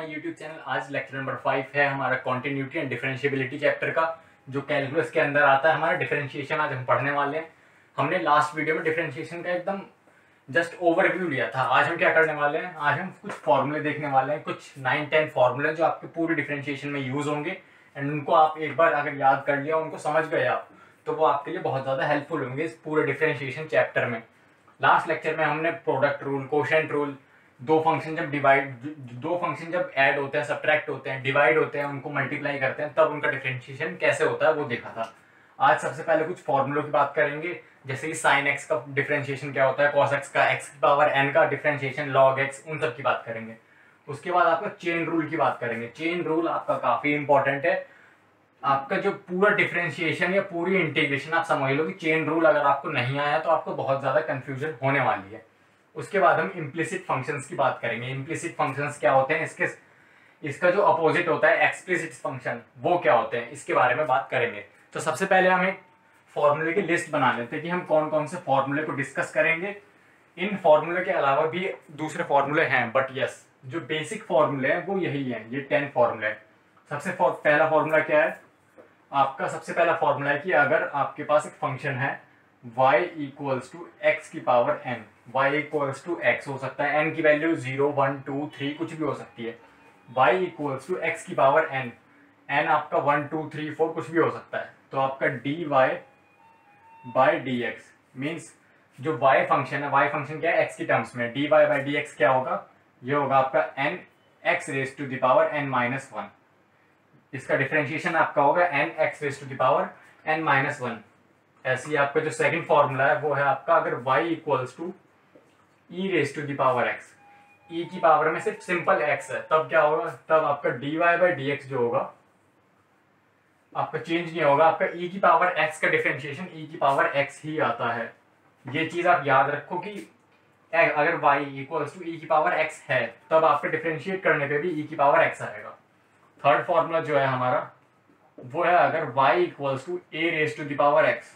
My YouTube channel. आज lecture number 5 है हमारा कॉन्टिन्यूटी एंड डिफरेंशिएबिलिटी चैप्टर का, जो कैलकुलस के अंदर आता है। हमारा डिफरेंशिएशन आज हम पढ़ने वाले हैं। हमने लास्ट वीडियो में डिफरेंशिएशन का एकदम जस्ट ओवरव्यू लिया था। आज हम क्या करने वाले हैं, आज हम कुछ फॉर्मूले देखने वाले हैं, कुछ 9-10 फॉर्मूले जो आपके पूरी डिफरेंशिएशन में यूज होंगे। एंड उनको आप एक बार अगर याद कर लिया, उनको समझ गए आप, तो वो आपके लिए बहुत ज़्यादा हेल्पफुल होंगे इस पूरे डिफरेंशिएशन चैप्टर में। लास्ट लेक्चर में हमने प्रोडक्ट रूल, कोशेंट रूल, दो फंक्शन जब ऐड होते हैं, सब्ट्रैक्ट होते हैं, डिवाइड होते हैं, उनको मल्टीप्लाई करते हैं, तब उनका डिफरेंशिएशन कैसे होता है वो देखा था। आज सबसे पहले कुछ फॉर्मूलों की बात करेंगे, जैसे कि साइन एक्स का डिफरेंशिएशन क्या होता है, कॉस एक्स का, एक्स की पावर एन का डिफरेंशिएशन, लॉग एक्स, उन सब की बात करेंगे। उसके बाद आपका चेन रूल की बात करेंगे। चेन रूल आपका काफी इंपॉर्टेंट है। आपका जो पूरा डिफरेंशिएशन या पूरी इंटीग्रेशन, आप समझ लो कि चेन रूल अगर आपको नहीं आया तो आपको बहुत ज्यादा कंफ्यूजन होने वाली है। उसके बाद हम इम्प्लिसिट फंक्शंस की बात करेंगे। इम्प्लिसिट फंक्शंस क्या होते हैं, इसका जो अपोजिट होता है एक्सप्लिसिट फंक्शन, वो क्या होते हैं, इसके बारे में बात करेंगे। तो सबसे पहले हम एक फॉर्मूले की लिस्ट बना लेते हैं कि हम कौन कौन से फॉर्मूले को डिस्कस करेंगे। इन फॉर्मूले के अलावा भी दूसरे फॉर्मूले हैं, बट यस, जो बेसिक फॉर्मूले हैं वो यही हैं, ये 10 फॉर्मूले हैं। सबसे पहला फॉर्मूला क्या है आपका, सबसे पहला फॉर्मूला है कि अगर आपके पास एक फंक्शन है y इक्वल्स टू एक्स की power n, y equals to x हो सकता है, n की वैल्यू 0, 1, 2, 3 कुछ भी हो सकती है। y इक्वल्स टू एक्स की पावर n, n आपका 1, 2, 3, 4 कुछ भी हो सकता है। तो आपका dy by d x means जो y फंक्शन है, y फंक्शन क्या है, x की टर्म्स में, dy बाई डी एक्स क्या होगा, ये होगा आपका n x raise to the power n minus 1। इसका डिफरेंशिएशन आपका होगा n x raise to the power n minus 1। ऐसे ही आपका जो सेकंड फॉर्मूला है वो है आपका, अगर y equals to e raise to the power x, e की पावर में सिर्फ सिंपल x है, तब क्या होगा, तब आपका dy बाई डी एक्स जो होगा आपका चेंज नहीं होगा। आपका e की पावर x का डिफरेंशिएशन e की पावर x ही आता है। ये चीज आप याद रखो कि अगर y इक्वल्स टू e की पावर x है, तब आपके डिफरेंशिएट करने पे भी e की पावर x आएगा। थर्ड फॉर्मूला जो है हमारा वो है, अगर y equals to a raise to the power x,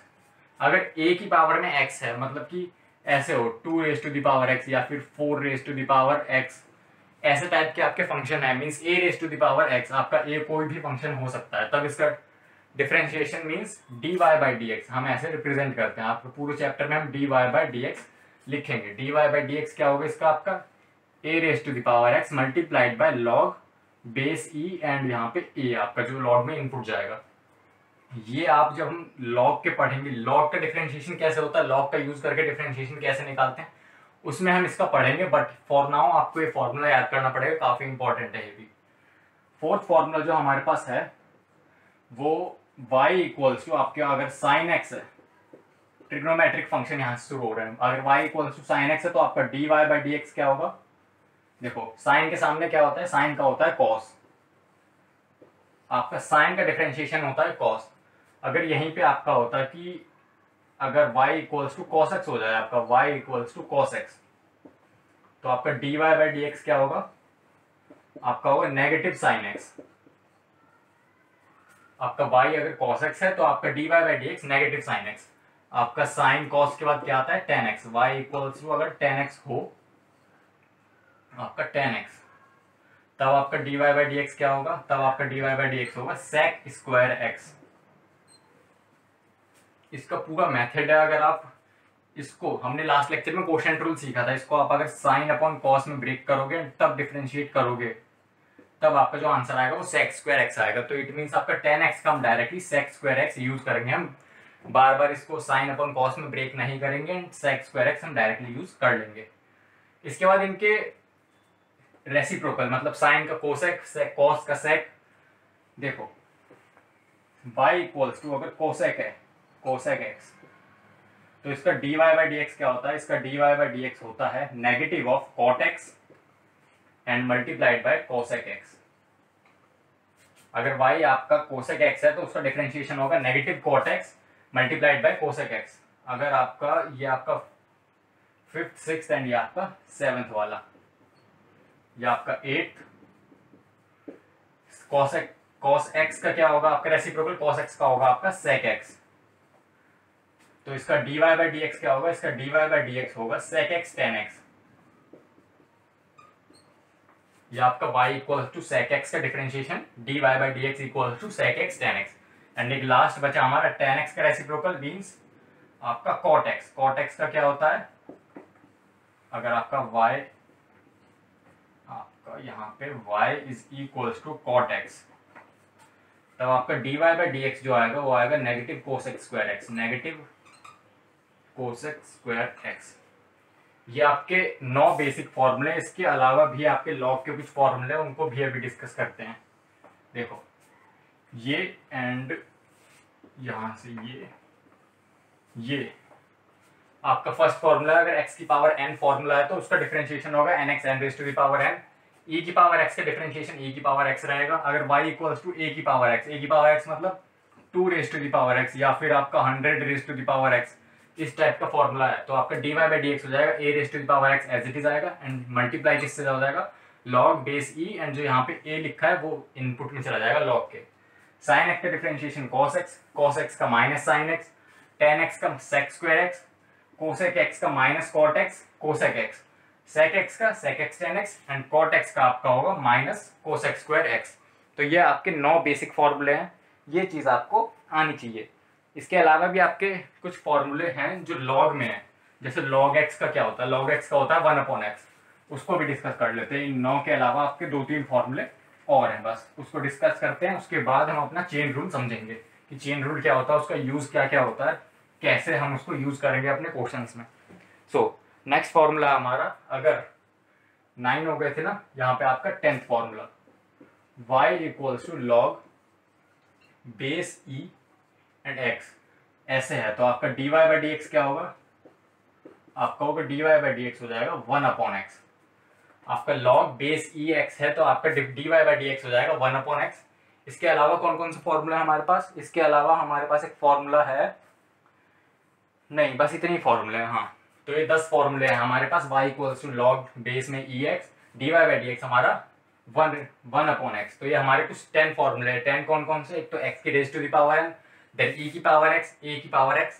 अगर a की पावर में x है, मतलब कि ऐसे हो 2 raise to the power x या फिर 4 raise to the power x, ऐसे टाइप के आपके फंक्शन है, means a raise to the power x, आपका a कोई भी फंक्शन हो सकता है, तब इसका differentiation means dy by d x, हम ऐसे रिप्रेजेंट करते हैं। आपको पूरे चैप्टर में हम dy बाई डी एक्स लिखेंगे। dy बाई डी एक्स क्या होगा इसका, आपका a raise to the power x multiplied by log base e, and यहाँ पे a आपका जो लॉग में इनपुट जाएगा। ये आप जब हम लॉग के पढ़ेंगे, लॉग का डिफरेंशिएशन कैसे होता है, लॉग का यूज करके डिफरेंशिएशन कैसे निकालते हैं, उसमें हम इसका पढ़ेंगे। बट फॉर नाउ आपको ये फॉर्मूला याद करना पड़ेगा, काफी इंपॉर्टेंट है ये भी। फोर्थ फॉर्मूला जो हमारे पास है वो y इक्वल्स टू आपके, अगर साइन एक्स है, ट्रिग्नोमेट्रिक फंक्शन यहाँ से शुरू हो रहे हैं, अगर y equals to sine x है तो आपका dy बाई डी एक्स क्या होगा, देखो साइन के सामने क्या होता है, साइन का होता है कॉस, आपका साइन का डिफरेंशिएशन होता है कॉस। अगर यहीं पे आपका होता है कि अगर y equals to cos x हो जाए, आपका y equals to cos x, तो आपका dy बाई डी एक्स क्या होगा, आपका होगा नेगेटिव साइन एक्स। आपका y अगर कॉस एक्स है तो आपका dy by d x negative sine x. आपका साइन कॉस के बाद क्या आता है, tan x. y equals to अगर टेन एक्स हो, आपका टेन एक्स, तब आपका dy बाई डी एक्स क्या होगा, तब आपका dy बाई डी एक्स होगा सेक स्क्वायर एक्स। इसका पूरा मेथड है, अगर आप इसको, हमने लास्ट लेक्चर में कोशेंट रूल सीखा था, इसको आप अगर साइन अपॉन कॉस में ब्रेक करोगे तब डिफरेंशिएट करोगे, तब आपका जो आंसर आएगा वो सेक स्क्वायर एक्स आएगा। तो इट मींस आपका टेन एक्स का हम directly sec square x use करेंगे, हम बार बार इसको साइन अपॉन कॉस में ब्रेक नहीं करेंगे, सेक स्क्वायर एक्स हम डायरेक्टली यूज कर लेंगे। इसके बाद इनके रेसिप्रोकल, मतलब साइन का कोसेक, कॉस का सेक। देखो y इक्वल्स टू अगर कोसेक है, कोसेक एक्स, तो इसका dy बाई डी एक्स क्या होता है, इसका dy बाई डी एक्स होता है negative of cot x and multiplied by cosec x. अगर y आपका कोसेक एक्स है तो उसका डिफरेंशिएशन होगा negative cot x multiplied by cosec x. अगर आपका ये आपका फिफ्थ, सिक्स्थ एंड ये आपका सेवंथ वाला, ये आपका एट्थ, कॉस एक्स का क्या होगा, आपका रेसिप्रोकल कॉस एक्स का होगा आपका सेक एक्स। तो इसका dy बाई डी एक्स क्या होगा, इसका dy बाई डी एक्स होगा सेक एक्स टेन एक्स। ये आपका y equal to sec x का differentiation dy by d x equal to sec x tan x। And एक लास्ट बचा हमारा tan x का रेसिप्रोकल मीन्स आपका cot x। cot x का क्या होता है, अगर आपका y आपका यहाँ पे y is equals to cot x, तब आपका dy बाई डी एक्स जो आएगा वो आएगा negative cosec square x, negative cosec square x। ये आपके 9 बेसिक फॉर्मूले, इसके अलावा भी आपके लॉग के कुछ फॉर्मूले हैं, उनको भी अभी डिस्कस करते हैं। देखो ये एंड यहाँ से ये आपका फर्स्ट फॉर्मूला, अगर x की पावर n फॉर्मूला है तो उसका डिफरेंशिएशन होगा nx n raise to the power n। e की पावर x का डिफरेंशिएशन e की पावर x रहेगा। अगर y इक्वल्स टू a की पावर x मतलब 2 raise to the power x या फिर आपका 100 raise to the power x, इस टाइप का फॉर्मूला है, तो आपका dy बाई डी एक्स हो जाएगा a raise to the power x as it is आएगा एंड मल्टीप्लाई किससे हो जाएगा log बेस e, एंड जो यहाँ पे a लिखा है वो इनपुट में चला जाएगा log के। sin x का डिफरेंशिएशन cos x का minus sin x, tan x का sec square x, cosec x का minus cot x cosec x, sec x का sec x tan x and cot x का आपका होगा माइनस cosec स्क्वायर x। तो ये आपके 9 बेसिक फॉर्मूले हैं, ये चीज़ आपको आनी चाहिए। इसके अलावा भी आपके कुछ फॉर्मूले हैं जो लॉग में है, जैसे log x का क्या होता है, log x का होता है 1/x, उसको भी डिस्कस कर लेते हैं। इन 9 के अलावा आपके 2-3 फॉर्मूले और हैं, बस उसको डिस्कस करते हैं। उसके बाद हम अपना चेन रूल समझेंगे कि चेन रूल क्या होता है, उसका यूज़ क्या क्या होता है, कैसे हम उसको यूज़ करेंगे अपने क्वेश्चंस में। सो नेक्स्ट फॉर्मूला हमारा, अगर 9 हो गए थे ना, यहाँ पे आपका 10th formula y equals to log base e and x ऐसे है, तो आपका dy बाई डी एक्स क्या होगा, आपका होगा dy बाई डी एक्स हो जाएगा 1/x। आपका log बेस e x है तो आपका dy बाई डी एक्स हो जाएगा 1/x। इसके अलावा कौन कौन सा फॉर्मूला है हमारे पास, इसके अलावा हमारे पास एक फॉर्मूला है, नहीं बस इतने ही फॉर्मूले हैं। हाँ, तो ये 10 फॉर्मूले हैं हमारे पास। y equals to log base में e x, d y by d x हमारा 1/x। तो ये हमारे कुछ 10 फॉर्मूले हैं। 10 कौन कौन से, एक तो x की raise to the power n, then e की पावर x, a की पावर x,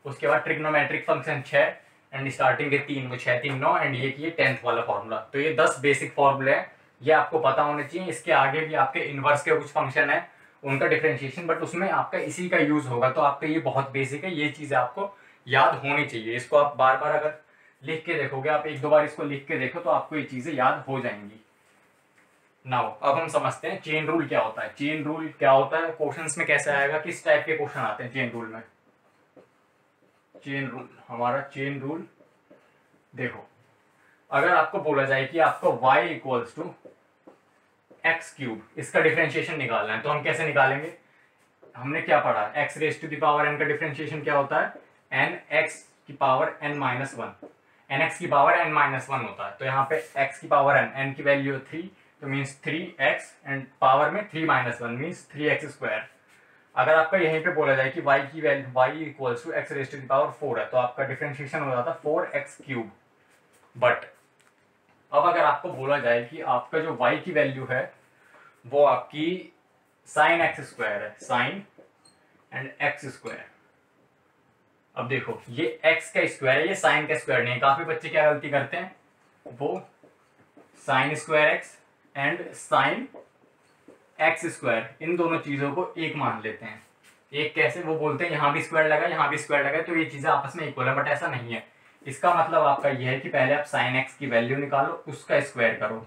उसके बाद ट्रिग्नोमेट्रिक फंक्शन 6 एंड स्टार्टिंग के 3, वो 6 3 9 एंड ये की 10th वाला फॉर्मूला। तो ये 10 बेसिक फॉर्मूले हैं, ये आपको पता होने चाहिए। इसके आगे भी आपके इनवर्स के कुछ फंक्शन है, उनका डिफरेंशिएशन, बट उसमें आपका इसी का यूज होगा। तो आपका ये बहुत बेसिक है, ये चीज़ें आपको याद होनी चाहिए। इसको आप बार बार अगर लिख के देखोगे, आप 1-2 बार इसको लिख के देखो तो आपको ये चीज़ें याद हो जाएंगी। नाउ अब हम समझते हैं चेन रूल क्या होता है। चेन रूल क्या होता है, क्वेश्चंस में कैसे आएगा, किस टाइप के क्वेश्चन आते हैं चेन रूल में। चेन रूल, हमारा चेन रूल देखो, अगर आपको बोला जाए कि आपको y equals to x cube, इसका डिफरेंशिएशन निकालना है, तो हम कैसे निकालेंगे। हमने क्या पढ़ा, x raise to the power n का डिफरेंशिएशन क्या होता है, n x की पावर n माइनस 1, nx की पावर n माइनस 1 होता है। तो यहाँ पे x की पावर n की वैल्यू 3, तो मीन्स 3x एंड पावर में 3 माइनस 1 मीन्स 3x स्क्वायर। अगर आपका यहीं पे बोला जाए कि y की value y equals to x raise to the power 4 है, तो आपका डिफरेंशिएशन हो जाता 4x क्यूब। बट अब अगर आपको बोला जाए कि आपका जो y की वैल्यू है वो आपकी साइन एक्स स्क्वायर है, साइन एंड एक्स स्क्वायर। अब देखो ये x का स्क्वायर है, ये साइन का स्क्वायर नहीं है। काफी बच्चे क्या गलती करते हैं, वो sine square x and sine x square, इन दोनों चीजों को एक मान लेते हैं। एक कैसे, वो बोलते हैं यहाँ भी स्क्वायर लगा यहाँ भी स्क्वायर लगा, तो ये चीजें आपस में इक्वल है, बट ऐसा नहीं है। इसका मतलब आपका ये है कि पहले आप साइन एक्स की वैल्यू निकालो, उसका स्क्वायर करो,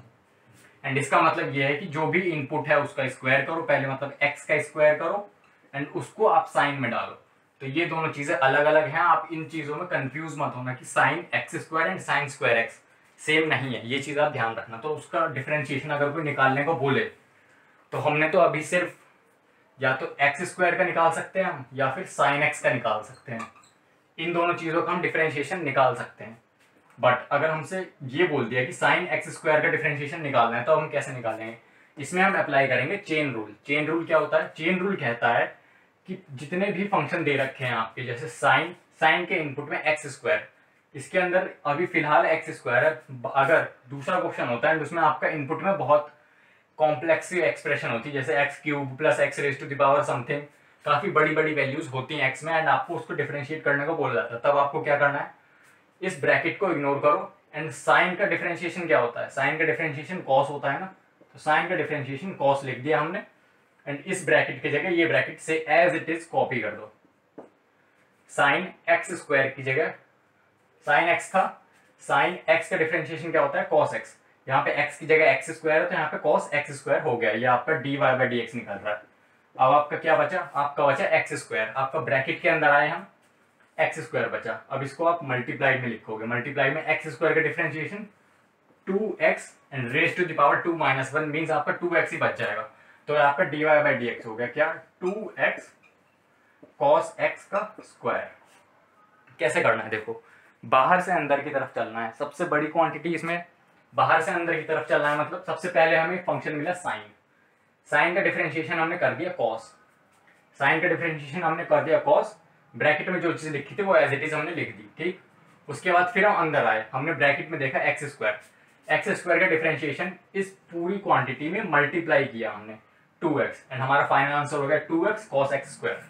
एंड इसका मतलब ये है कि जो भी इनपुट है उसका स्क्वायर करो पहले, मतलब एक्स का स्क्वायर करो एंड उसको आप साइन में डालो। तो ये दोनों चीजें अलग अलग हैं, आप इन चीजों में कंफ्यूज मत होना कि sign x square and sine square x same नहीं है, ये चीज आप ध्यान रखना। तो उसका डिफरेंशिएशन अगर कोई निकालने को बोले तो हमने तो अभी सिर्फ या तो एक्स स्क्वायर का निकाल सकते हैं हम, या फिर साइन एक्स का निकाल सकते हैं। इन दोनों चीजों का हम डिफरेंशिएशन निकाल सकते हैं। बट अगर हमसे ये बोल दिया कि साइन एक्स स्क्वायर का डिफरेंशिएशन निकालना है, तो हम कैसे निकालेंगे, इसमें हम अप्लाई करेंगे चेन रूल। चेन रूल क्या होता है, चेन रूल कहता है कि जितने भी फंक्शन दे रखे हैं आपके, जैसे साइन के इनपुट में एक्स स्क्वायर, इसके अंदर अभी फिलहाल एक्स स्क्वायर है। अगर दूसरा क्वेश्चन होता है उसमें आपका इनपुट में बहुत कॉम्प्लेक्स एक्सप्रेशन होती है, जैसे x cube plus x raise to the power something, काफी बड़ी बड़ी वैल्यूज होती हैं एक्स में, एंड आपको उसको डिफरेंशिएट करने को बोला जाता है। तब आपको क्या करना है, इस ब्रैकेट को इग्नोर करो एंड साइन का डिफरेंशिएशन क्या होता है, साइन का डिफरेंशिएशन कॉस होता है ना, तो साइन का डिफरेंशिएशन कॉस लिख दिया हमने, एंड इस ब्रैकेट की जगह ये ब्रैकेट से एज इट इज कॉपी कर दो। साइन एक्स स्क्वायर की जगह साइन एक्स था, साइन एक्स का डिफरेंशिएशन क्या होता है, कॉस एक्स, यहाँ पे एक्स की जगह एक्स स्क्वायर है तो यहाँ पे कॉस एक्स स्क्वायर हो गया, ये आपका d y by d x निकल रहा है। अब आपका क्या बचा, आपका बचा एक्स स्क्वायर, आपका ब्रैकेट के अंदर आए हम, एक्स स्क्वायर बचा। अब इसको आप मल्टीप्लाई में लिखोगे, मल्टीप्लाई में एक्स स्क्वायर का differentiation 2x and raise to the power 2 - 1 means आपका 2x ही बच जाएगा, तो आपका d y by d x हो गया क्या, 2x cos x का स्क्वायर। कैसे करना है देखो, बाहर से अंदर की तरफ चलना है, सबसे बड़ी क्वांटिटी इसमें बाहर से अंदर की तरफ चलना है, मतलब सबसे पहले हमें फंक्शन मिला साइन, साइन का डिफरेंशिएशन हमने कर दिया कॉस, साइन का डिफरेंशिएशन हमने कर दिया कॉस, ब्रैकेट में जो चीज लिखी थी वो एज इट इज हमने लिख दी, ठीक। उसके बाद फिर हम अंदर आए, हमने ब्रैकेट में देखा एक्स स्क्वायर, एक्स स्क्वायर का डिफरेंशिएशन इस पूरी क्वांटिटी में मल्टीप्लाई किया हमने 2x एंड हमारा फाइनल आंसर हो गया 2x cos x स्क्वायर।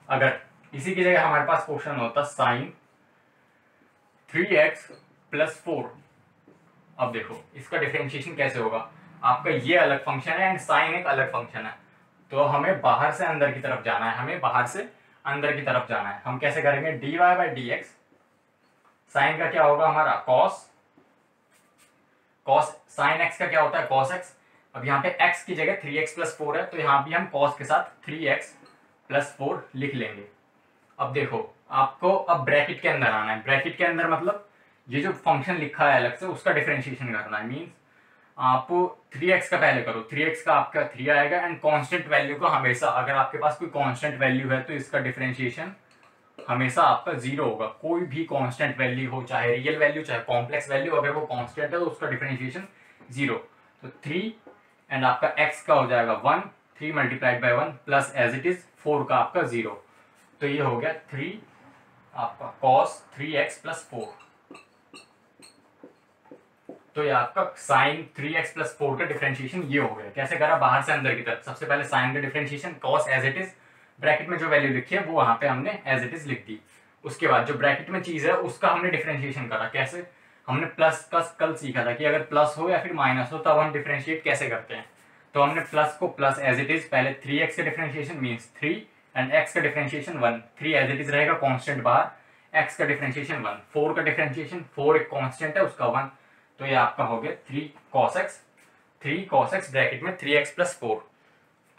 अगर इसी की जगह हमारे पास क्वेश्चन होता साइन 3x + 4, अब देखो इसका डिफरेंशिएशन कैसे होगा, आपका ये अलग फंक्शन है एंड साइन एक अलग फंक्शन है, तो हमें बाहर से अंदर की तरफ जाना है, हमें बाहर से अंदर की तरफ जाना है। हम कैसे करेंगे, d y by d x, sine का क्या होगा हमारा कॉस, कॉस साइन एक्स का क्या होता है कॉस एक्स, अब यहाँ पे x की जगह 3x + 4 है तो यहाँ भी हम cos के साथ 3x + 4 लिख लेंगे। अब देखो आपको अब ब्रैकेट के अंदर आना है, ब्रैकेट के अंदर मतलब ये जो फंक्शन लिखा है अलग से उसका डिफरेंशिएशन करना है, मींस आप 3x का पहले करो, 3x का आपका 3 आएगा एंड कांस्टेंट वैल्यू को हमेशा, अगर आपके पास कोई कांस्टेंट वैल्यू है तो इसका डिफरेंशिएशन हमेशा आपका 0 होगा, कोई भी कांस्टेंट वैल्यू हो, चाहे रियल वैल्यू चाहे कॉम्प्लेक्स वैल्यू, अगर वो कांस्टेंट है तो उसका डिफरेंशिएशन 0, तो 3 एंड आपका x का हो जाएगा 1, 3 × 1 प्लस एज इट इज 4 का आपका 0, तो ये हो गया 3 आपका cos 3x + 4, तो ये आपका साइन 3x + 4 का डिफरेंशिएशन ये हो गया। कैसे करा, बाहर से अंदर की तरफ, सबसे पहले साइन का differentiation cos as it is, bracket में जो वैल्यू लिखी है वो वहां पे हमने एज इट इज लिख दी, उसके बाद जो ब्रैकेट में चीज है उसका हमने डिफरेंशिएशन करा। कैसे, हमने प्लस का कल सीखा था कि अगर प्लस हो या फिर माइनस हो तब हम डिफरेंशिएट कैसे करते हैं, तो हमने प्लस को प्लस एज इट इज, पहले 3x का डिफरेंशिएशन मींस 3 एंड x का डिफरेंशिएशन 1, 3 एज इट इज रहेगा कांस्टेंट बाहर, x का डिफरेंशिएशन 1, 4 का डिफरेंशिएशन 4 एक कांस्टेंट है उसका 1, तो ये आपका हो गया 3 cos x ब्रैकेट में 3x + 4।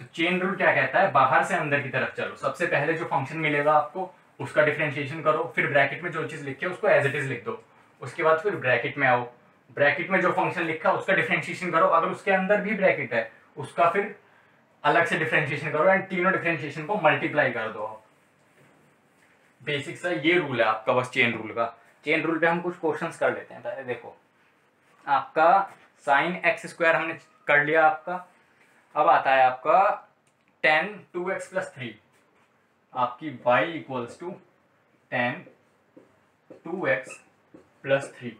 तो चेन रूल क्या कहता है, बाहर से अंदर की तरफ चलो, सबसे पहले जो फंक्शन मिलेगा आपको उसका डिफरेंशिएशन करो, फिर ब्रैकेट में जो चीज लिखी है उसको एज इट इज लिख दो, उसके बाद फिर ब्रैकेट में आओ, ब्रैकेट में जो फंक्शन लिखा है उसका डिफरेंशिएशन करो, अगर उसके अंदर भी ब्रैकेट है उसका फिर अलग से डिफरेंशिएशन करो एंड तीनों डिफरेंशिएशन को मल्टीप्लाई कर दो आप। बेसिक सा ये रूल है आपका बस चेन रूल का। चेन रूल पे हम कुछ क्वेश्चंस कर लेते हैं। देखो आपका साइन x स्क्वायर हमने कर लिया आपका, अब आता है आपका tan 2x + 3, आपकी y = tan 2x + 3,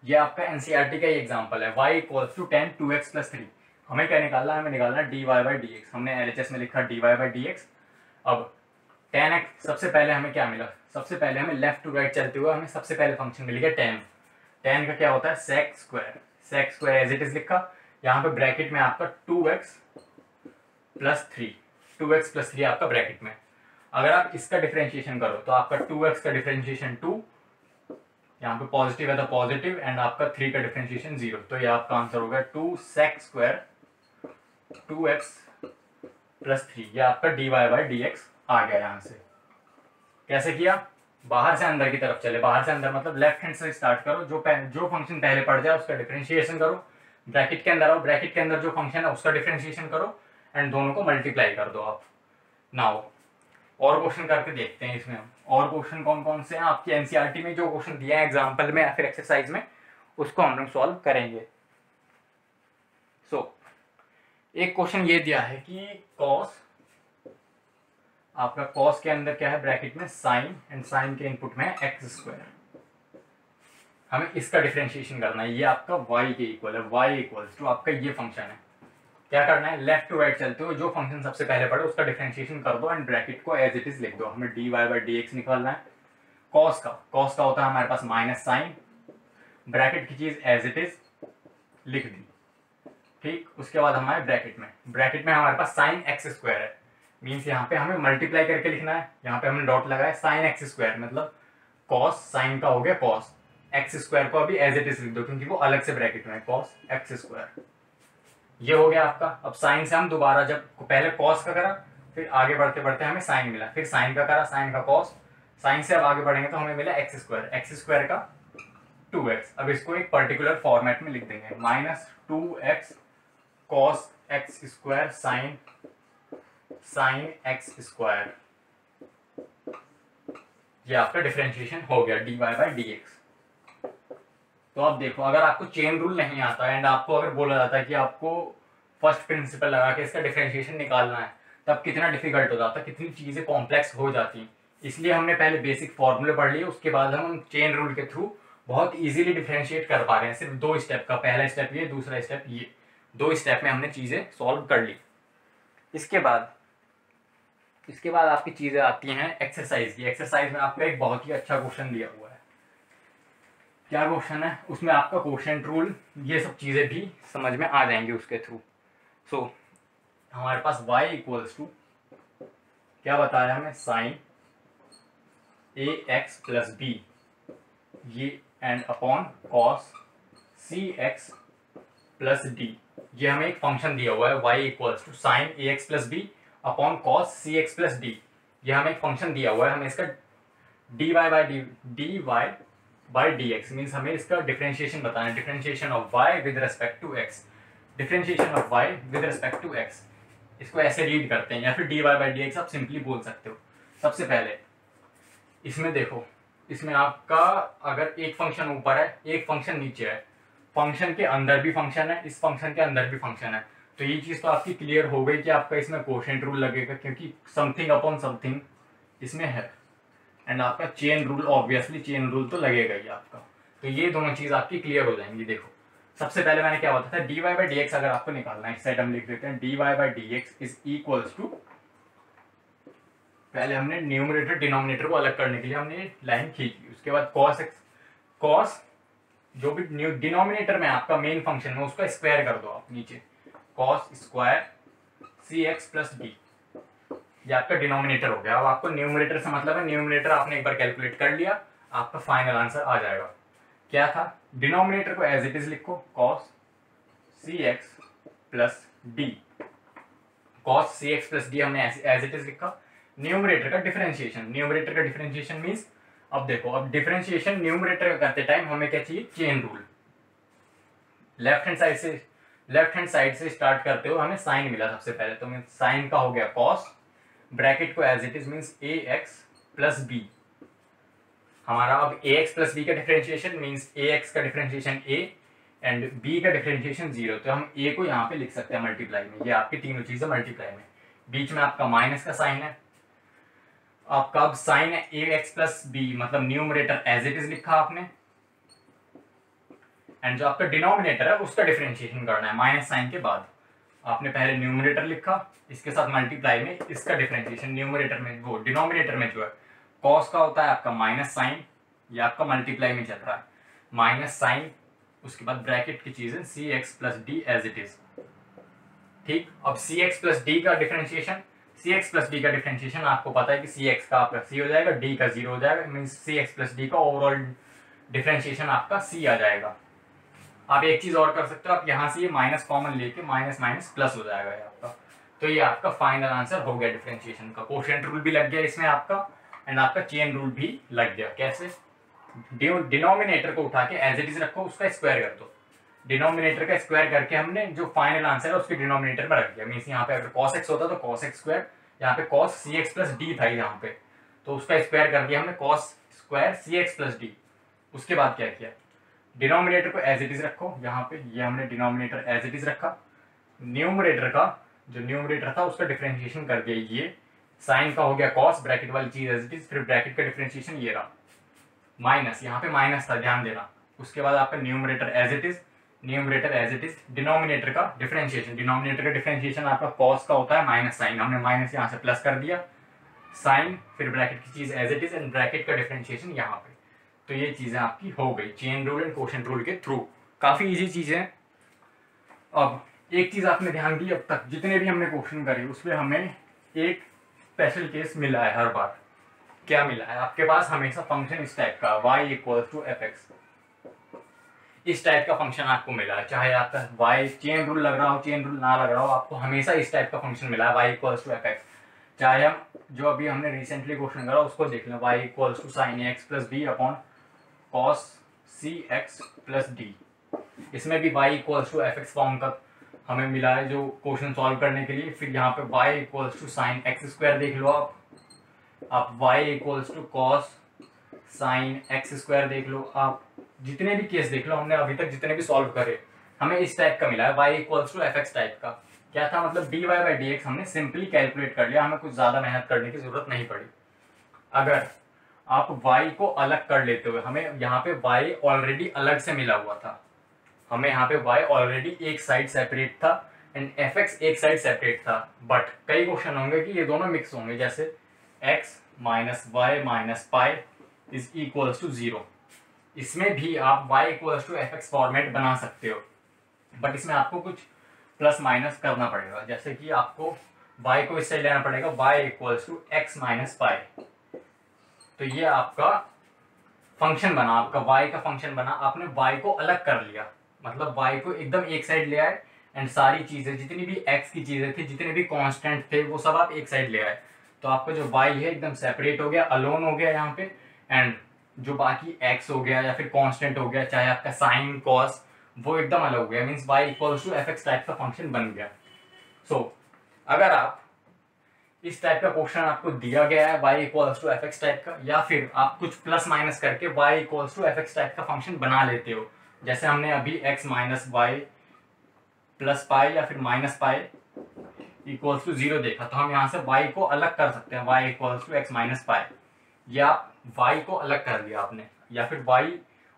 ये आपका एनसीईआरटी का ही एग्जांपल है, y = tan 2x + 3। हमें क्या निकालना है, हमें निकालना है dy बाई डी एक्स, हमने एलएचएस में लिखा dy बाई डी एक्स। अब tan x, सबसे पहले हमें क्या मिला, सबसे पहले हमें लेफ्ट टू राइट चलते हुए हमें सबसे पहले फंक्शन मिल गया tan, tan का क्या होता है sec square as it is लिखा, यहाँ पे ब्रैकेट में आपका 2x + 3 आपका ब्रैकेट में, अगर आप इसका डिफरेंशिएशन करो तो आपका 2x का डिफरेंशिएशन 2, यहाँ पे पॉजिटिव है तो पॉजिटिव एंड आपका 3 का डिफरेंशिएशन 0, तो ये आपका आंसर होगा 2 sec स्क्वायर 2x + 3, ये आपका dy बाई डी एक्स आ गया यहाँ से। कैसे किया, बाहर से अंदर की तरफ चले, बाहर से अंदर मतलब लेफ्ट हैंड से स्टार्ट करो, जो फंक्शन पहले पड़ जाए उसका डिफरेंशिएशन करो, ब्रैकेट के अंदर आओ, ब्रैकेट के अंदर जो फंक्शन है उसका डिफरेंशिएशन करो एंड दोनों को मल्टीप्लाई कर दो आप। नाउ और क्वेश्चन करके देखते हैं इसमें हम, और क्वेश्चन कौन कौन से हैं आपकी एनसीईआरटी में जो क्वेश्चन दिया है एग्जाम्पल में या फिर एक्सरसाइज में, उसको हम लोग सॉल्व करेंगे। एक क्वेश्चन ये दिया है कि कॉस, आपका कॉस के अंदर क्या है ब्रैकेट में साइन एंड साइन के इनपुट में एक्स स्क्वायर, हमें इसका डिफरेंशिएशन करना है, ये आपका y के इक्वल है, y = आपका ये फंक्शन है। क्या करना है, लेफ्ट टू राइट चलते हुए जो फंक्शन सबसे पहले पड़े उसका डिफरेंशिएशन कर दो एंड ब्रैकेट को एज इट इज लिख दो। हमें dy बाई डी एक्स निकालना है। कॉस का होता है हमारे पास माइनस साइन, ब्रैकेट की चीज एज इट इज लिख दी। ठीक, उसके बाद हमारे ब्रैकेट में हमारे पास साइन एक्स स्क्वायर है, मीन्स यहाँ पे हमें मल्टीप्लाई करके लिखना है। यहाँ पे हमने डॉट लगाया, साइन एक्स स्क्वायर मतलब कॉस, साइन का हो गया कॉस, एक्स स्क्वायर को अभी एज इट इज लिख दो क्योंकि वो अलग से ब्रैकेट में है, कॉस एक्स स्क्वायर। ये हो गया आपका। अब साइन से हम दोबारा, जब पहले कॉस का करा फिर आगे बढ़ते बढ़ते हमें साइन मिला, फिर साइन का करा, साइन का कॉस, साइन से अब आगे बढ़ेंगे तो हमें मिला एक्स स्क्वायर का 2x। अब इसको एक पर्टिकुलर फॉर्मेट में लिख देंगे, -2x cos x square sine x square. ये आपका डिफरेंशिएशन हो गया dy/dx। तो अब देखो, अगर आपको चेन रूल नहीं आता एंड आपको अगर बोला जाता है कि आपको फर्स्ट प्रिंसिपल लगा के इसका डिफरेंशिएशन निकालना है, तब कितना डिफिकल्ट हो जाता, कितनी चीजें कॉम्प्लेक्स हो जाती। इसलिए हमने पहले बेसिक फॉर्मूले पढ़ लिए, उसके बाद हम चेन रूल के थ्रू बहुत इजीली डिफरेंशिएट कर पा रहे हैं। सिर्फ 2 स्टेप का, पहला स्टेप ये, दूसरा स्टेप ये, 2 स्टेप में हमने चीजें सॉल्व कर ली। इसके बाद आपकी चीजें आती हैं एक्सरसाइज की। एक्सरसाइज में आपका एक बहुत ही अच्छा क्वेश्चन दिया हुआ है। क्या क्वेश्चन है उसमें? आपका क्वोशिएंट रूल, ये सब चीजें भी समझ में आ जाएंगी उसके थ्रू। सो हमारे पास y इक्वल्स टू क्या बताया हमें, साइन ax प्लस बी, ये and upon cos cx plus D. ये हमें एक फंक्शन दिया हुआ है y equals to sine ax plus B upon cos cx plus D. ये हमें एक फंक्शन दिया हुआ है, हमें इसका dy/dx मीन्स हमें इसका डिफरेंशिएशन बताना है, differentiation of y with respect to x, differentiation of y with respect to x। इसको ऐसे रीड करते हैं, या फिर dy/dx आप सिंपली बोल सकते हो। सबसे पहले इसमें देखो, इसमें आपका अगर एक फंक्शन ऊपर है एक फंक्शन नीचे है, फंक्शन के अंदर भी फंक्शन है, इस फंक्शन के अंदर भी फंक्शन है, तो ये चीज तो आपकी क्लियर हो गई कि आपका इसमें क्वोशिएंट रूल लगेगा क्योंकि समथिंग अपॉन समथिंग इसमें है। एंड आपका chain rule, obviously chain rule तो लगेगा ही आपका। तो ये दोनों चीज आपकी क्लियर हो जाएंगी। देखो सबसे पहले मैंने क्या बताया था, dy/dx अगर आपको निकालना है, इस साइड हम लिख देते हैं dy/dx इज इक्वल्स टू, पहले हमने न्यूमरेटर डिनोमिनेटर को अलग करने के लिए हमने लाइन खींची, उसके बाद कॉस जो भी डिनोमिनेटर में आपका मेन फंक्शन है उसका स्क्वायर कर दो आप नीचे, cos square cx plus D. ये आपका डिनोमिनेटर हो गया। अब आपको न्यूमरेटर से मतलब है, न्यूमरेटर आपने एक बार कैलकुलेट कर लिया, आपका फाइनल आंसर आ जाएगा। क्या था, डिनोमिनेटर को एज इट इज लिखो, cos cx plus D, cos cx plus D हमने एज इट इज लिखा। न्यूमरेटर का डिफरेंशिएशन मीन्स, अब देखो, अब डिफरेंशिएशन न्यूमरेटर का करते टाइम हमें क्या चाहिए, chain rule. Left hand side से स्टार्ट करते हो, हमें साइन मिला सबसे पहले, तो साइन का हो गया कॉस, ब्रैकेट को as it is means ax plus B. हमारा अब ax प्लस बी का डिफरेंशिएशन मीन्स ax का डिफरेंशिएशन a एंड b का डिफरेंशिएशन 0, तो हम a को यहाँ पे लिख सकते हैं मल्टीप्लाई में। ये आपकी तीनों चीजें मल्टीप्लाई में, बीच में आपका माइनस का साइन है, आपका अब साइन है ax प्लस बी मतलब न्यूमरेटर एज इट इज लिखा आपने, एंड जो आपका डिनोमिनेटर है उसका डिफरेंशिएशन करना है माइनस साइन के बाद। आपने पहले न्यूमरेटर लिखा, इसके साथ मल्टीप्लाई में इसका डिफरेंशिएशन, न्यूमरेटर में वो डिनोमिनेटर में जो है कॉस का होता है आपका माइनस साइन, ये आपका मल्टीप्लाई में चल रहा है माइनस साइन, उसके बाद ब्रैकेट की चीजें cx plus D as it is. ठीक, अब cx प्लस डी का डिफरेंशिएशन आपको पता है कि cx का आपका c हो जाएगा, d का 0 हो जाएगा, मीन्स cx प्लस डी का ओवरऑल डिफरेंशिएशन आपका c आ जाएगा। आप एक चीज और कर सकते हो, आप यहाँ से ये माइनस कॉमन लेके माइनस माइनस प्लस हो जाएगा ये आपका। तो ये आपका फाइनल आंसर हो गया डिफरेंशिएशन का। क्वोशिएंट रूल भी लग गया इसमें आपका, एंड आपका चेन रूल भी लग गया। कैसे, डिनोमिनेटर को उठा के एज इट इज रखो, उसका स्क्वायर कर दो, डिनोमिनेटर का स्क्वायर करके हमने जो फाइनल आंसर है उसके डिनोमिनेटर में रख दिया। मीन्स यहाँ पे अगर cos x होता तो cos x स्क्वायर, यहाँ पे cos cx प्लस डी था यहाँ पे, तो उसका स्क्वायर कर दिया हमने cos square cx plus D. उसके बाद क्या किया, डिनोमिनेटर को एज इट इज रखो, यहाँ पे ये हमने डिनोमिनेटर एज इट इज रखा, न्यूमरेटर का जो न्यूमरेटर था उसका डिफरेंशिएशन कर दिया, ये साइन का हो गया cos, ब्रैकेट वाली चीज एज इट इज, फिर ब्रैकेट का डिफरेंशिएशन ये रहा माइनस, यहाँ पे माइनस था ध्यान देना। उसके बाद आपका numerator as it is, denominator का डिफरेंशिएशन आपका cos का होता है माइनस साइन, हमने माइनस यहाँ से प्लस कर दिया, साइन फिर ब्रैकेट की चीज as it is and bracket का डिफरेंशिएशन यहाँ पे। तो ये चीज़ें आपकी हो गई chain rule and quotient rule के थ्रू। काफ़ी इजी चीज़ें। अब एक चीज़ आपने ध्यान दी, अब तक जितने भी हमने क्वेश्चन करे उसमें हमें एक स्पेशल केस मिला है हर बार। क्या मिला है? आपके पास हमेशा फंक्शन इस टाइप का y = fx, इस टाइप का फंक्शन आपको मिला है। चाहे आपका y चेन रूल लग रहा हो, चेन रूल ना लग रहा हो, आपको हमेशा इस टाइप का फंक्शन मिला है y = fx। चाहे हम जो अभी हमने रिसेंटली क्वेश्चन करा उसको देख लें, y = sin x + b upon cos cx + d। इसमें भी y = fx फॉर्म का हमें मिला है जो क्वेश्चन सॉल्व करने के लिए। फिर यहाँ पे y = sin x² देख लो आप y = cos sin x² देख लो आप। जितने भी केस देख लो हमने अभी तक जितने भी सॉल्व करे, हमें इस टाइप का मिला है y = fx टाइप का। क्या था मतलब dy/dx हमने सिंपली कैलकुलेट कर लिया, हमें कुछ ज़्यादा मेहनत करने की ज़रूरत नहीं पड़ी। अगर आप y को अलग कर लेते हुए, हमें यहाँ पे y ऑलरेडी अलग से मिला हुआ था, हमें यहाँ पे y ऑलरेडी एक साइड सेपरेट था एंड fx एक साइड सेपरेट था। बट कई क्वेश्चन होंगे कि ये दोनों मिक्स होंगे, जैसे x - y - पाई = 0। इसमें भी आप y = fx फॉर्मेट बना सकते हो, बट इसमें आपको कुछ प्लस माइनस करना पड़ेगा। जैसे कि आपको y को इस साइड लेना पड़ेगा, y = x - पाई। तो ये आपका फंक्शन बना, आपका y का फंक्शन बना। आपने y को अलग कर लिया, मतलब y को एकदम एक साइड ले आए एंड सारी चीज़ें जितनी भी x की चीज़ें थी, जितने भी कांस्टेंट थे, वो सब आप एक साइड ले आए। तो आपका जो y है एकदम सेपरेट हो गया, अलोन हो गया यहाँ पे। एंड जो बाकी x हो गया या फिर कांस्टेंट हो गया, चाहे आपका साइन कॉस, वो एकदम अलग हो गया। मीन्स y = fx टाइप का फंक्शन बन गया। सो अगर आप इस टाइप का क्वेश्चन आपको दिया गया है y = fx टाइप का, या फिर आप कुछ प्लस माइनस करके y = fx टाइप का फंक्शन बना लेते हो, जैसे हमने अभी x - y + पाई या फिर -पाई = 0 देखा, तो हम यहाँ से y को अलग कर सकते हैं, y = x - पाई। या y को अलग कर लिया आपने, या फिर y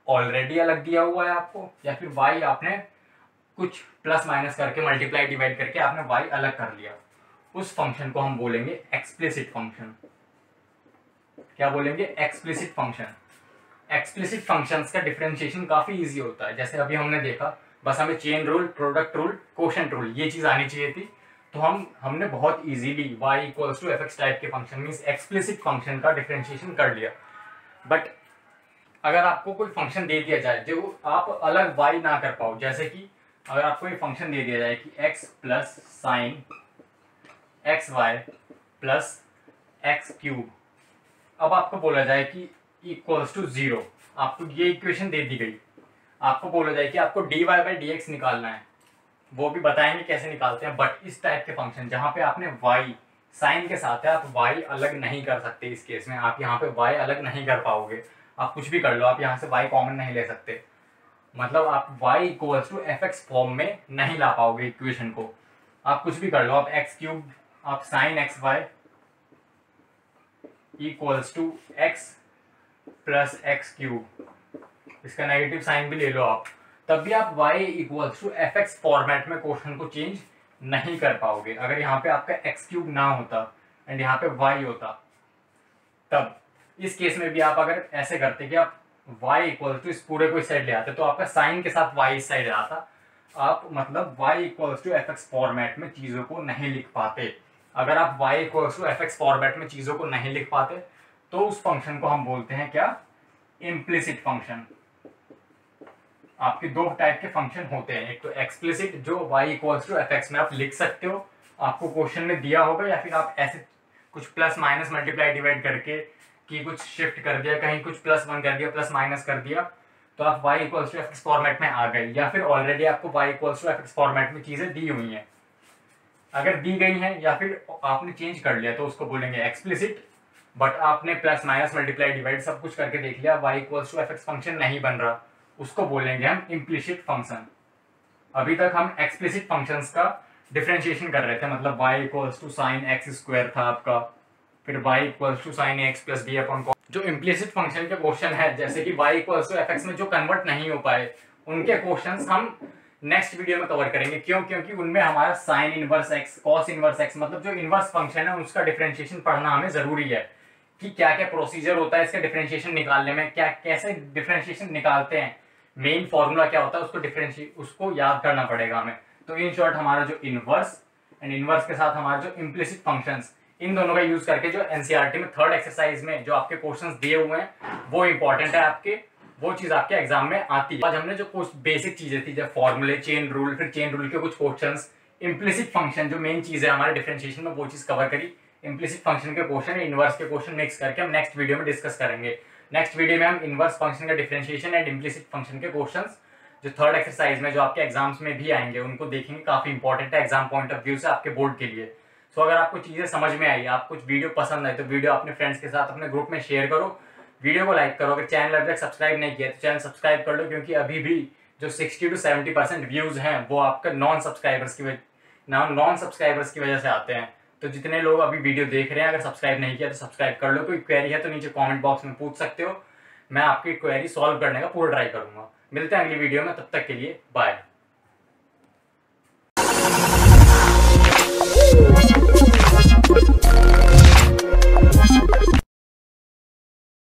ऑलरेडी अलग दिया हुआ है आपको, या फिर y आपने कुछ प्लस माइनस करके मल्टीप्लाई डिवाइड करके आपने y अलग कर लिया। उस फंक्शन को हम बोलेंगे एक्सप्लिसिट फंक्शन। क्या बोलेंगे? Explicit function. एक्सप्लिसिट फंक्शंस का डिफरेंशिएशन काफी इजी होता है। जैसे अभी हमने देखा, बस हमें chain rule, product rule, quotient rule, ये चीज आनी चाहिए थी, तो हमने बहुत इजीली y = fx टाइप के फंक्शन मींस एक्सप्लिसिट फंक्शन का डिफरेंशिएशन कर लिया। बट अगर आपको कोई फंक्शन दे दिया जाए जो आप अलग y ना कर पाओ, जैसे कि अगर आपको एक फंक्शन दे दिया जाए कि x + sin xy + x³, अब आपको बोला जाए कि =0, आपको ये इक्वेशन दे दी गई, आपको बोला जाए कि आपको dy/dx निकालना है, वो भी बताएंगे कैसे निकालते हैं। बट इस टाइप के फंक्शन जहाँ पे आपने y साइन के साथ है, आप y अलग नहीं कर सकते। इस केस में आप यहाँ पे y अलग नहीं कर पाओगे, आप कुछ भी कर लो, आप यहाँ से y कॉमन नहीं ले सकते, मतलब आप y = fx फॉर्म में नहीं ला पाओगे इक्वेशन को। आप कुछ भी कर लो, आप x³, आप sin xy = x + x³, इसका नेगेटिव साइन भी ले लो आप, तब भी आप y = fx फॉर्मेट में क्वेश्चन को चेंज नहीं कर पाओगे। अगर यहाँ पे आपका x³ ना होता एंड यहाँ पे y होता, तब इस केस में भी आप अगर ऐसे करते कि आप y = इस पूरे को इस साइड ले आते, तो आपका साइन के साथ y इस साइड आता, आप मतलब y = fx फॉर्मेट में चीज़ों को नहीं लिख पाते। अगर आप y = fx फॉर्मेट में चीज़ों को नहीं लिख पाते, तो उस फंक्शन को हम बोलते हैं क्या? Implicit function. आपके दो टाइप के फंक्शन होते हैं, एक तो एक्सप्लिसिट जो y = fx में आप लिख सकते हो, आपको क्वेश्चन में दिया होगा, या फिर आप ऐसे कुछ प्लस माइनस मल्टीप्लाई डिवाइड करके कि कुछ शिफ्ट कर दिया, कहीं कुछ +1 कर दिया, प्लस माइनस कर दिया, तो आप y = fx फॉर्मेट में आ गए। या फिर ऑलरेडी आपको y = fx फॉर्मेट में चीज़ें दी हुई हैं, अगर दी गई हैं या फिर आपने चेंज कर लिया, तो उसको बोलेंगे एक्सप्लिसिट। बट आपने प्लस माइनस मल्टीप्लाई डिवाइड सब कुछ करके देख लिया, y = fx फंक्शन नहीं बन रहा, उसको बोलेंगे हम इम्प्लिसिट फंक्शन। अभी तक हम एक्सप्लिसिट फंक्शंस का डिफरेंशिएशन कर रहे थे, मतलब y = sin x² था आपका, फिर y = sin x + b upon cos। जो इम्प्लिसिट फंक्शन के क्वेश्चन है, जैसे कि y = fx में जो कन्वर्ट नहीं हो पाए, उनके क्वेश्चंस हम नेक्स्ट वीडियो में कवर करेंगे। क्यों? क्योंकि उनमें हमारा sine inverse x, cos inverse x, मतलब जो इनवर्स फंक्शन है उसका डिफरेंशिएशन पढ़ना हमें जरूरी है। कि क्या क्या प्रोसीजर होता है इसका डिफरेंशिएशन निकालने में, क्या कैसे डिफरेंशिएशन निकालते हैं, मेन फॉर्मूला क्या होता है, उसको याद करना पड़ेगा हमें। तो इन शॉर्ट हमारा जो इनवर्स एंड इनवर्स के साथ हमारा जो इम्प्लिसिट फंक्शंस, इन दोनों का यूज करके जो एनसीईआरटी में थर्ड एक्सरसाइज में जो आपके क्वेश्चंस दिए हुए हैं वो इंपॉर्टेंट है आपके, वो चीज आपके एग्जाम में आती है। आज हमने जो कुछ बेसिक चीजें थी, जब फॉर्मूले, चेन रूल, फिर चेन रूल के कुछ क्वेश्चंस, इम्प्लिसिट फंक्शन जो मेन चीज है हमारे डिफरेंशिएशन में, वो चीज कवर करी। इम्प्लिसिट फंक्शन के क्वेश्चन, इनवर्स के क्वेश्चन मिक्स करके हम नेक्स्ट वीडियो में डिस्कस करेंगे। नेक्स्ट वीडियो में हम इनवर्स फंक्शन का डिफरेंशिएशन एंड इम्प्लिसिट फंक्शन के क्वेश्चंस जो थर्ड एक्सरसाइज में जो आपके एग्जाम्स में भी आएंगे उनको देखेंगे। काफी इंपॉर्टेंट है एग्जाम पॉइंट ऑफ व्यू से आपके बोर्ड के लिए। सो अगर आपको चीजें समझ में आई, आप कुछ वीडियो पसंद आए, तो वीडियो अपने फ्रेंड्स के साथ अपने ग्रुप में शेयर करो, वीडियो को लाइक करो। अगर चैनल अभी तक सब्सक्राइब नहीं किया तो चैनल सब्सक्राइब कर लो, क्योंकि अभी भी जो 60 to 70% व्यूज हैं वो आपका नॉन सब्सक्राइबर्स की वजह से आते हैं। तो जितने लोग अभी वीडियो देख रहे हैं, अगर सब्सक्राइब नहीं किया तो सब्सक्राइब कर लो। कोई क्वेरी है तो नीचे कमेंट बॉक्स में पूछ सकते हो, मैं आपकी क्वेरी सॉल्व करने का पूरा ट्राई करूंगा। मिलते हैं अगली वीडियो में, तब तक के लिए बाय।